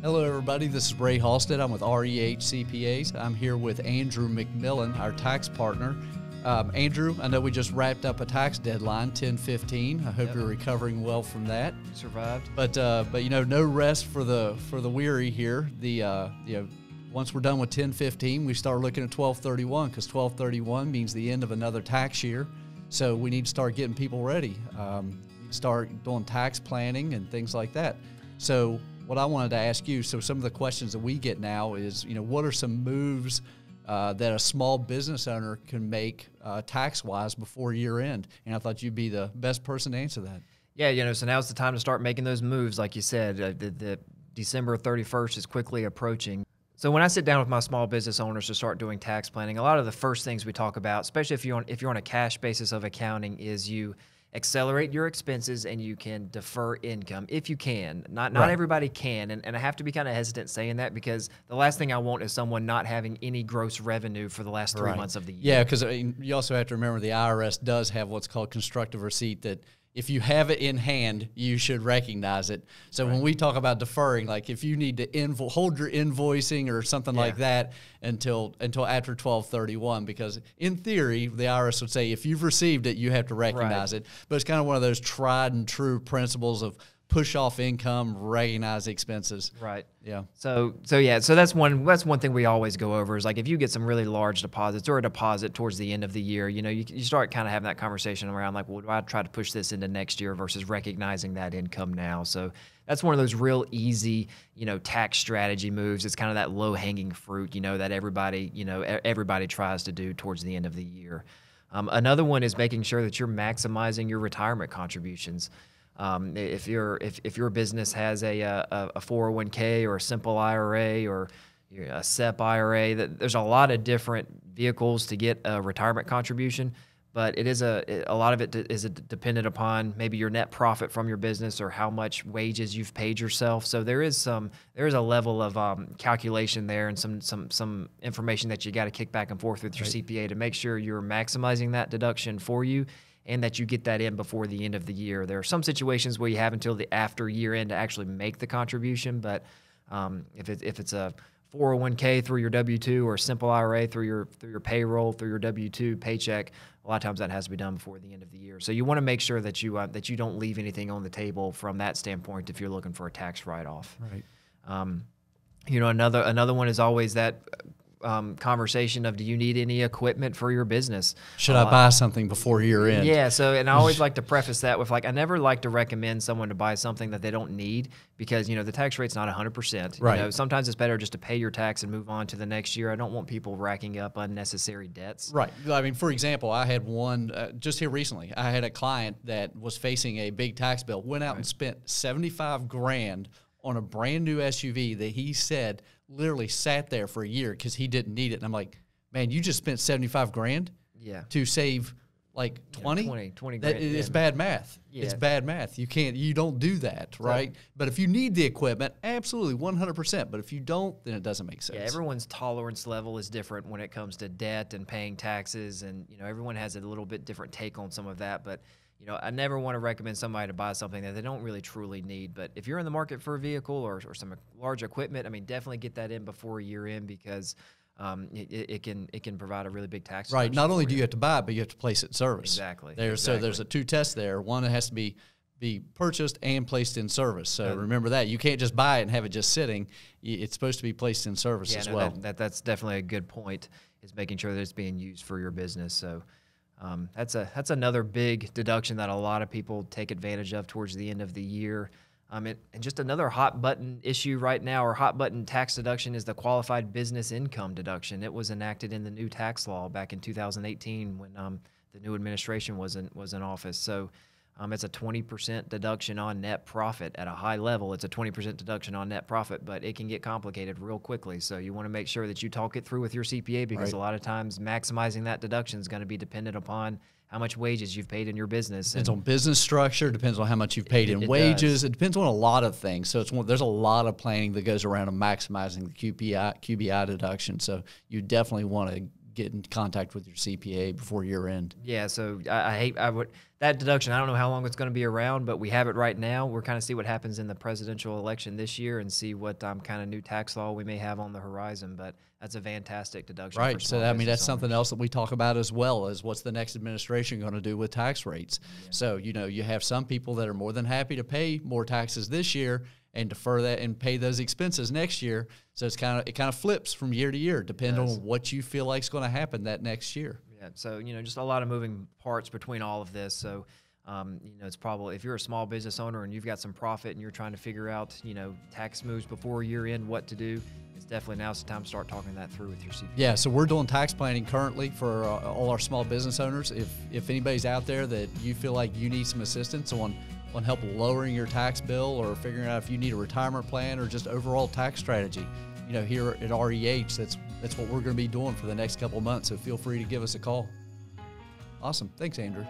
Hello, everybody. This is Ray Halstead. I'm with REH CPAs. I'm here with Andrew McMillan, our tax partner. Andrew, I know we just wrapped up a tax deadline, 10/15. I hope you're recovering well from that. Survived. But you know, no rest for the weary here. Once we're done with 10/15, we start looking at 12/31 because 12/31 means the end of another tax year. So we need to start getting people ready. Start doing tax planning and things like that. So what I wanted to ask you, so some of the questions that we get now is, what are some moves that a small business owner can make tax-wise before year end? And I thought you'd be the best person to answer that. Yeah, so now's the time to start making those moves. Like you said, the December 31st is quickly approaching. So when I sit down with my small business owners to start doing tax planning, a lot of the first things we talk about, especially if you're on a cash basis of accounting, is you accelerate your expenses and you can defer income if you can. Not Right. everybody can, and I have to be kind of hesitant saying that because the last thing I want is someone not having any gross revenue for the last 3 months of the year. Yeah, because you also have to remember the IRS does have what's called constructive receipt that if you have it in hand, you should recognize it. So when we talk about deferring, like if you need to hold your invoicing or something like that until after 12/31, because in theory, the IRS would say if you've received it, you have to recognize it. But it's kind of one of those tried and true principles of push off income, recognize expenses. Right. Yeah. So that's one thing we always go over is like if you get some really large deposits or a deposit towards the end of the year, you start kind of having that conversation around like, well, do I try to push this into next year versus recognizing that income now? So that's one of those real easy, tax strategy moves. It's kind of that low hanging fruit, that everybody tries to do towards the end of the year. Another one is making sure that you're maximizing your retirement contributions. If your business has a 401k or a simple IRA or a SEP IRA, there's a lot of different vehicles to get a retirement contribution, but a lot of it is dependent upon maybe your net profit from your business or how much wages you've paid yourself. So there is a level of calculation there and some information that you got to kick back and forth with your CPA to make sure you're maximizing that deduction for you, and that you get that in before the end of the year. There are some situations where you have until the after year end to actually make the contribution, but if it's a 401k through your W-2 or a simple IRA through your payroll, through your W-2 paycheck, a lot of times that has to be done before the end of the year. So you want to make sure that you don't leave anything on the table from that standpoint if you're looking for a tax write-off. Right. Another one is always that conversation of, do you need any equipment for your business? Should I buy something before year end? Yeah, and I always like to preface that with I never like to recommend someone to buy something that they don't need because, the tax rate's not 100%. Right. Sometimes it's better just to pay your tax and move on to the next year. I don't want people racking up unnecessary debts. Right. I mean, for example, I had one just here recently. I had a client that was facing a big tax bill, went out and spent $75,000 on a brand new SUV that he said literally sat there for a year because he didn't need it. And I'm like, man, you just spent $75,000 to save like 20? 20 grand. It's bad math. Yeah. It's bad math. You don't do that, right? But if you need the equipment, absolutely 100%. But if you don't, then it doesn't make sense. Yeah, everyone's tolerance level is different when it comes to debt and paying taxes, and everyone has a little bit different take on some of that. But I never want to recommend somebody to buy something that they don't really truly need. But if you're in the market for a vehicle or some large equipment, definitely get that in before year end because it can provide a really big tax. Right. Not only do you have to buy it, but you have to place it in service. Exactly. So there's two tests there. One that has to be purchased and placed in service. So remember that. You can't just buy it and have it just sitting. It's supposed to be placed in service as well. That's definitely a good point, is making sure that it's being used for your business. So that's another big deduction that a lot of people take advantage of towards the end of the year. And just another hot button issue right now, or hot button tax deduction, is the qualified business income deduction. It was enacted in the new tax law back in 2018 when the new administration was in office. So it's a 20% deduction on net profit. At a high level, it's a 20% deduction on net profit, but it can get complicated real quickly. So you want to make sure that you talk it through with your CPA because a lot of times maximizing that deduction is going to be dependent upon how much wages you've paid in your business. Depends on business structure, depends on how much you've paid in wages. It depends on a lot of things. So there's a lot of planning that goes around of maximizing the QBI deduction. So you definitely want to get in contact with your CPA before year end. Yeah, so I would that deduction. I don't know how long it's going to be around, but we have it right now. We're kind of see what happens in the presidential election this year and see what kind of new tax law we may have on the horizon. But that's a fantastic deduction. Right. For So small I mean, that's business something owners. else that we talk about as well, is what's the next administration going to do with tax rates. Yeah. So, you know, you have some people that are more than happy to pay more taxes this year and defer that and pay those expenses next year. So it kind of flips from year to year, depending on what you feel like is going to happen that next year. Yeah. So, you know, just a lot of moving parts between all of this. So, you know, it's probably, if you're a small business owner and you've got some profit and you're trying to figure out, you know, tax moves before year end, what to do, it's definitely now's the time to start talking that through with your CPA. Yeah, so we're doing tax planning currently for all our small business owners. If anybody's out there that you feel like you need some assistance on help lowering your tax bill, or figuring out if you need a retirement plan or just overall tax strategy, you know, here at REH, that's what we're going to be doing for the next couple of months. So feel free to give us a call. Awesome. Thanks, Andrew.